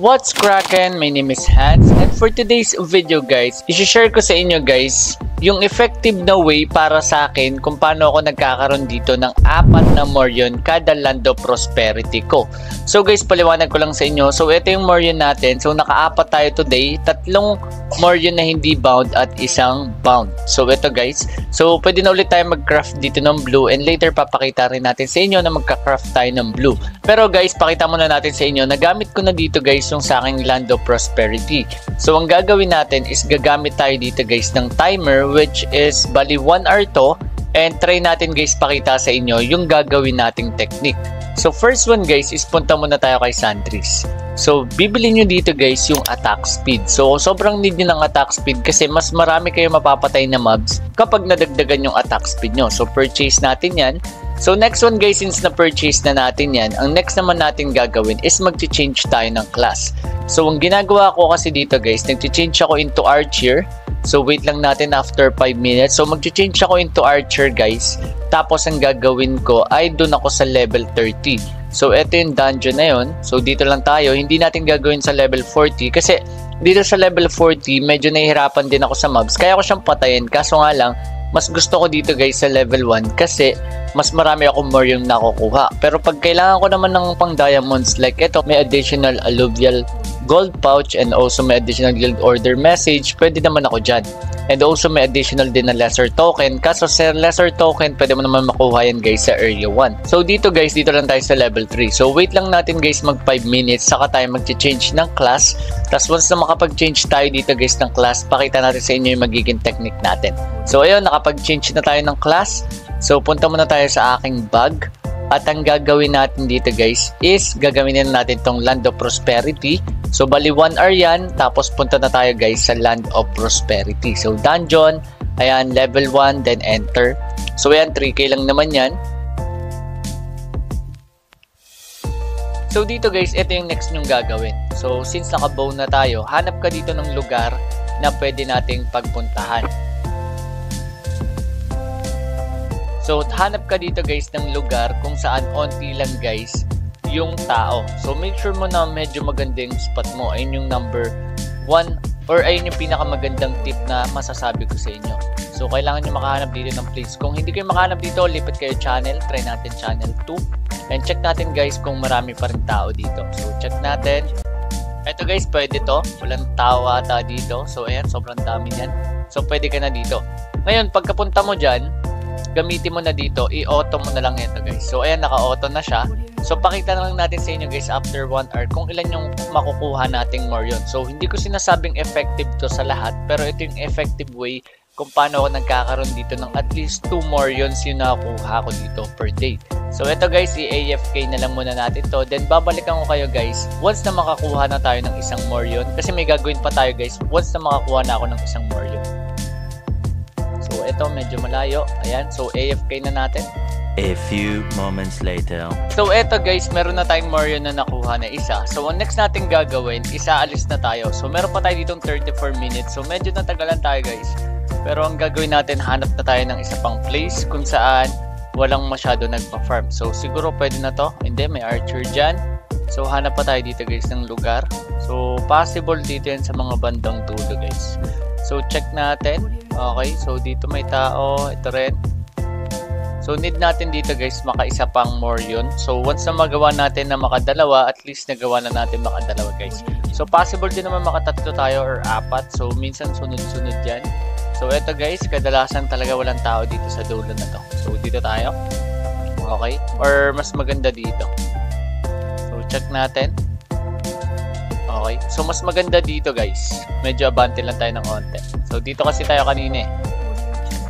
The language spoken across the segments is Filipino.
What's crackin'? My name is Hans, and for today's video guys, i-share ko sa inyo guys yung effective na way para sa akin kung paano ako nagkakaroon dito ng 4 na Morion kada Land of Prosperity ko. So guys, paliwanag ko lang sa inyo. So ito yung Morion natin. So naka-4 tayo today, 3 Morion na hindi bound at 1 bound. So ito guys. So pwede na ulit tayo mag-craft dito ng blue, and later papakita rin natin sa inyo na magka-craft tayo ng blue. Pero guys, pakita muna natin sa inyo, nagamit ko na dito guys yung sa aking Land of Prosperity. So ang gagawin natin is gagamit tayo dito guys ng timer, which is bali 1 hour to, and try natin guys pakita sa inyo yung gagawin nating technique. So first one guys is punta muna tayo kay Sandris. So bibili nyo dito guys yung attack speed. So sobrang need nyo ng attack speed kasi mas marami kayo mapapatay na mobs kapag nadagdagan yung attack speed nyo. So purchase natin yan. So next one guys, since na-purchase na natin yan, ang next naman natin gagawin is mag-change tayo ng class. So ang ginagawa ko kasi dito guys, nag-change ako into Archer. So wait lang natin after 5 minutes. So mag-change ako into Archer guys. Tapos ang gagawin ko ay doon ako sa level 30. So ito yung dungeon na yun. So dito lang tayo. Hindi natin gagawin sa level 40 kasi dito sa level 40 medyo nahihirapan din ako sa mobs. Kaya ko siyang patayin. Kaso nga lang, mas gusto ko dito guys sa level 1 kasi mas marami akong Morion na nakukuha. Pero pag kailangan ko naman ng pang diamonds like ito, may additional alluvial gold pouch and also may additional guild order message, pwede naman ako dyan. And also may additional din na lesser token. Kaso sa lesser token, pwede mo naman makuha yan guys sa area 1. So dito guys, dito lang tayo sa level 3. So wait lang natin guys mag 5 minutes, saka tayo mag-change ng class. Tapos once na makapag-change tayo dito guys ng class, pakita natin sa inyo yung magiging technique natin. So ayun, nakapag-change na tayo ng class. So punta muna tayo sa aking bag. At ang gagawin natin dito guys is gagawin natin tong Land of Prosperity. So bali 1 hour yan. Tapos punta na tayo guys sa Land of Prosperity. So dungeon, ayan, level 1, then enter. So ayan, 3k lang naman yan. So dito guys, ito yung next nyong gagawin. So since nakabow na tayo, hanap ka dito ng lugar na pwede nating pagpuntahan. So hanap ka dito guys ng lugar kung saan onti lang guys yung tao. So make sure mo na medyo magandang spot mo. Ayun yung number 1 or ayun yung pinakamagandang tip na masasabi ko sa inyo. So kailangan nyo makahanap dito ng place. Kung hindi kayo makahanap dito, lipat kayo channel. Try natin channel 2. And check natin guys kung marami pa rin tao dito. So check natin. Ito guys, pwede to. Walang tao ata dito. So ayan, sobrang dami yan. So pwede ka na dito. Ngayon, pagkapunta mo dyan, gamitin mo na dito, i-auto mo na lang ito guys. So ayan, naka-auto na siya. So pakita na lang natin sa inyo guys after 1 hour kung ilan yung makukuha nating Morion. So hindi ko sinasabing effective to sa lahat, pero ito yung effective way kung paano ako nagkakaroon dito ng at least 2 Morions yung nakukuha ko dito per day. So ito guys, i-AFK na lang muna natin to. Then babalikan ko kayo guys once na makakuha na tayo ng 1 Morion. Kasi may gagawin pa tayo guys once na makakuha na ako ng 1 Morion. So ito medyo malayo. Ayan, so AFK na natin. A few moments later. So eto guys, meron na tayong Morion na nakuha na isa. So ang next natin gagawin, isaalis na tayo. So meron pa tayo ditong 34 minutes. So medyo natagalan tayo guys. Pero ang gagawin natin, hanap na tayo ng isa pang place kung saan walang masyado nagpa-farm. So siguro pwede na to. Hindi, may archer dyan. So hanap pa tayo dito guys ng lugar. So possible dito yan sa mga bandang dulo guys. So check natin. Okay, so dito may tao. Ito rin. So need natin dito guys maka-isa pang Morion. So once na magawa natin na makadalawa, at least nagawa na natin makadalawa guys. So possible din naman makatatlo tayo or 4. So minsan sunod-sunod yan. So eto guys, kadalasan talaga walang tao dito sa dulo na to. So dito tayo. Okay, or mas maganda dito. So check natin. Okay, so mas maganda dito guys. Medyo abante lang tayo ng konti. So dito kasi tayo kanina eh.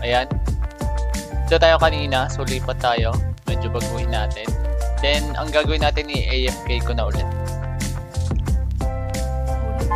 Ayan. Dito tayo kanina, so lipat tayo. Medyo baguhin natin. Then ang gagawin natin i-AFK ko na ulit.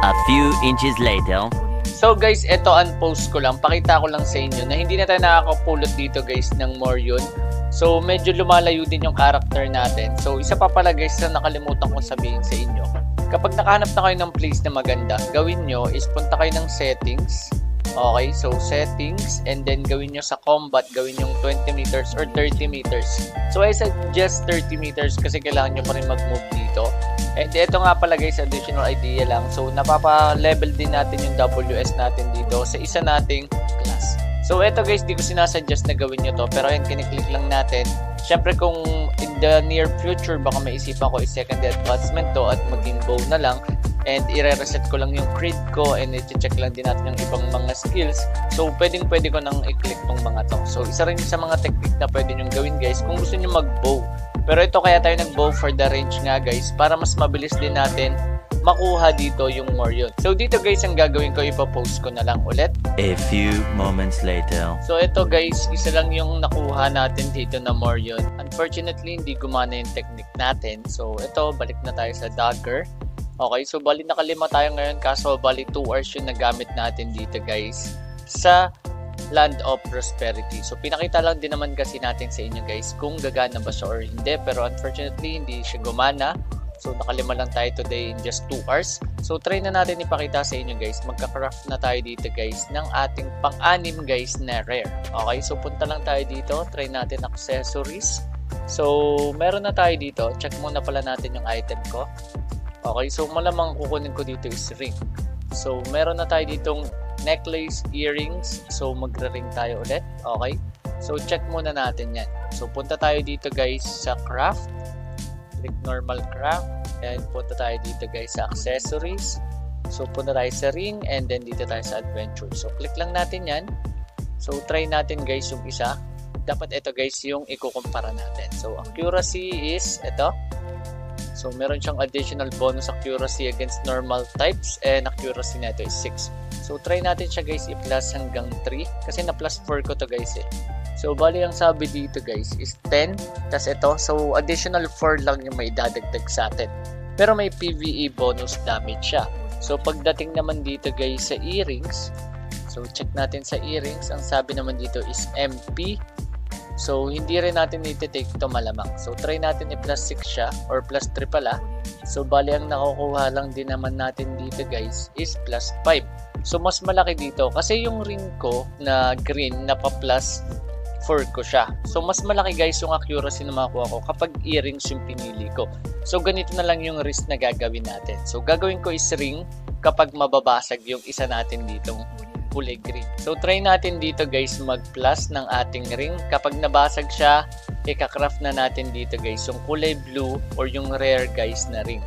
A few inches later. So guys, ito unpost ko lang. Pakita ko lang sa inyo na hindi na tayo nakakapulot dito guys ng Morion. So medyo lumalayo din yung character natin. So isa pa pala guys na nakalimutan kong sabihin sa inyo. Kapag nakahanap na kayo ng place na maganda, gawin nyo is punta kayo ng settings. Okay, so settings, and then gawin nyo sa combat, gawin yung 20 meters or 30 meters. So I suggest 30 meters kasi kailangan nyo pa rin mag-move dito. And ito nga pala guys, additional idea lang. So napapa-level din natin yung WS natin dito sa isa nating class. So ito guys, di ko sinasuggest na gawin nyo to, pero ayun, kiniklik lang natin. Syempre kung in the near future, baka maisipan ko i-secondary advancement to at maging bow na lang. And i-reset ko lang yung creed ko and i-check lang din natin yung ibang mga skills. So pwede ko nang i-click tong mga to. So isa rin sa mga technique na pwede nyo gawin guys kung gusto nyo mag-bow. Pero ito kaya tayo nag-bow for the range nga guys, para mas mabilis din natin makuha dito yung Morion. So dito guys, ang gagawin ko, ipopost ko na lang ulit. A few moments later. So ito guys, isa lang yung nakuha natin dito na Morion. Unfortunately, hindi gumana yung technique natin. So ito, balik na tayo sa dagger. Okay, so bali nakalima tayo ngayon, kaso bali 2 hours yung nagamit natin dito guys sa Land of Prosperity. So pinakita lang din naman kasi natin sa inyo guys kung gagana ba siya or hindi, pero unfortunately hindi siya gumana. So nakalima lang tayo today in just 2 hours. So try na natin ipakita sa inyo guys. Magka-craft na tayo dito guys ng ating pang-anim guys na rare. Okay, so punta lang tayo dito, try natin accessories. So meron na tayo dito, check muna pala natin yung item ko. Okay, so malamang kukunin ko dito is ring. So meron na tayo ditong necklace, earrings. So magre-ring tayo ulit. Okay, so check muna natin yan. So punta tayo dito guys sa craft. Click normal craft. And punta tayo dito guys sa accessories. So punta tayo sa ring and then dito tayo sa adventure. So click lang natin yan. So try natin guys yung isa. Dapat ito guys yung ikukumpara natin. So accuracy is ito. So meron siyang additional bonus accuracy against normal types and accuracy nito is 6. So try natin siya guys i-plus hanggang 3 kasi na plus 4 ko to guys eh. So bali ang sabi dito guys is 10, tas ito, so additional 4 lang yung may dadagdag sa atin. Pero may PvE bonus damage siya. So pagdating naman dito guys sa earrings, so check natin sa earrings, ang sabi naman dito is MP. So hindi rin natin i-take ito malamang. So try natin i-plus 6 siya or plus 3 pala. So bali ang nakukuha lang din naman natin dito guys is plus 5. So mas malaki dito kasi yung ring ko na green na pa plus 4 ko siya. So mas malaki guys yung accuracy na makuha ko kapag earrings yung pinili ko. So ganito na lang yung risk na gagawin natin. So gagawin ko is ring kapag mababasag yung isa natin ditong kulay green. So try natin dito guys mag-plus ng ating ring. Kapag nabasag siya, ika-craft na natin dito guys yung kulay blue or yung rare guys na ring.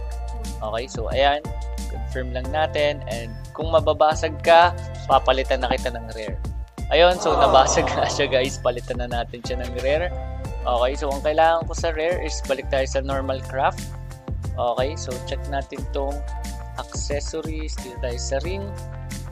Okay, so ayan, confirm lang natin and kung mababasag ka, papalitan na kita ng rare. Ayun, so nabasag na siya guys, palitan na natin siya ng rare. Okay, so ang kailangan ko sa rare is balik tayo sa normal craft. Okay, so check natin tong accessories, dito tayo sa ring.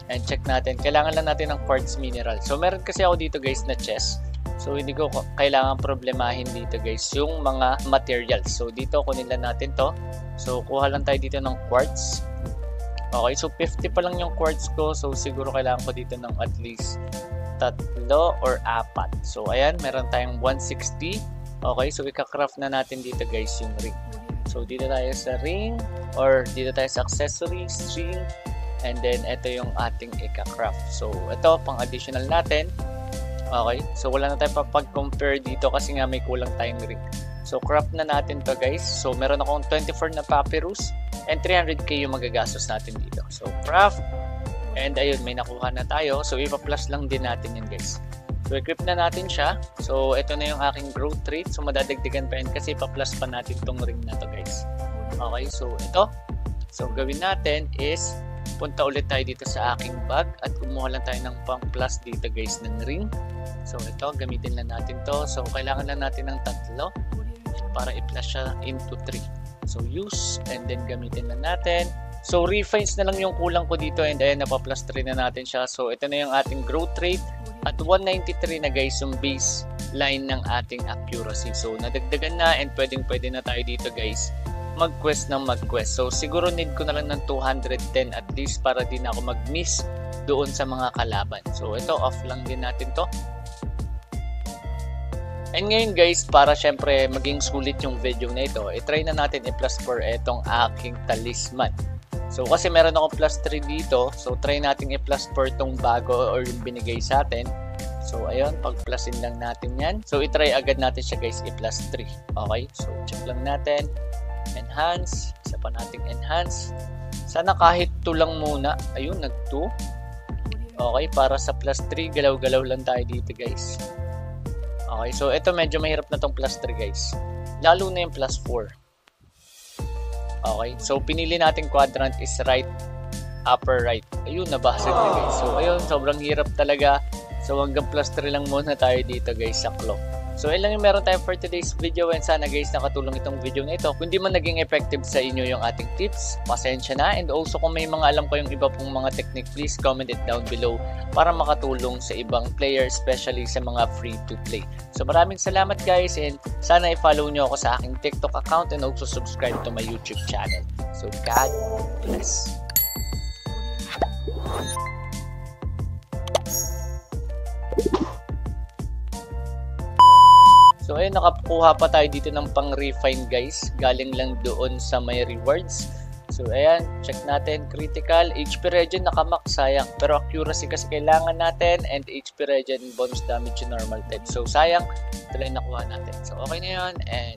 And check natin, kailangan lang natin ng quartz mineral. So meron kasi ako dito guys na chest. So hindi ko kailangan problemahin dito guys yung mga materials. So dito kunin lang natin to. So kuha lang tayo dito ng quartz. Okay, so 50 pa lang yung quartz ko. So siguro kailangan ko dito ng at least 3 or 4. So ayan, meron tayong 160. Okay, so ika-craft na natin dito guys yung ring. So dito tayo sa ring or dito tayo sa accessories, ring. And then, ito yung ating ika-craft. So, ito, pang additional natin. Okay. So, wala na tayong papag-compare dito kasi nga may kulang tayong ring. So, craft na natin to guys. So, meron akong 24 na papyrus and 300k yung magagastos natin dito. So, craft. And ayun, may nakuha na tayo. So, ipa-plus lang din natin yun guys. So, equip na natin siya. So, ito na yung aking growth rate. So, madadagdagan pa yun kasi ipa-plus pa natin tong ring na to guys. Okay. So, ito. So, gawin natin is punta ulit tayo dito sa aking bag at kumuha lang tayo ng pang plus dito guys ng ring. So ito, gamitin lang natin to. So kailangan lang natin ng 3 para i-plus siya into 3. So use and then gamitin lang natin. So refines na lang yung kulang ko dito and ayan, napa-plus 3 na natin siya. So ito na yung ating growth rate at 193 na guys yung base line ng ating accuracy. So nadagdagan na and pwede na tayo dito guys mag-quest ng mag-quest. So siguro need ko na lang ng 210 at least para din ako mag-miss doon sa mga kalaban. So ito, off lang din natin to. And ngayon guys, para syempre maging sulit yung video na ito, i-try na natin i-plus 4 itong aking talisman. So kasi meron akong plus 3 dito, so try natin i-plus 4 itong bago or yung binigay sa atin. So ayun, pag-plusin lang natin yan. So i-try agad natin siya guys, i-plus 3. Okay, so check lang natin. And enhance. Isa pa nating enhance. Sana kahit 2 lang muna. Ayun, nag 2. Okay, para sa plus 3, galaw-galaw lang tayo dito guys. Okay, so ito medyo mahirap na tong plus 3 guys. Lalo na yung plus 4. Okay, so pinili natin quadrant is right, upper right. Ayun, nabasag na guys. So ayun, sobrang hirap talaga. So hanggang plus 3 lang muna tayo dito guys sa clock. So ayun lang yung meron tayo for today's video, and sana guys nakatulong itong video na ito. Kung di man naging effective sa inyo yung ating tips, pasensya na. And also kung may mga alam kayong iba pong mga technique, please comment it down below para makatulong sa ibang player, especially sa mga free to play. So maraming salamat guys, and sana i-follow nyo ako sa aking TikTok account and also subscribe to my YouTube channel. So God bless. So ayun, nakakuha pa tayo dito ng pang-refine guys. Galing lang doon sa may rewards. So ayan, check natin. Critical, HP regen, nakamax, sayang. Pero accuracy kasi kailangan natin, and HP regen, bonus damage, normal type. So sayang, ito lang nakuha natin. So okay na yun, and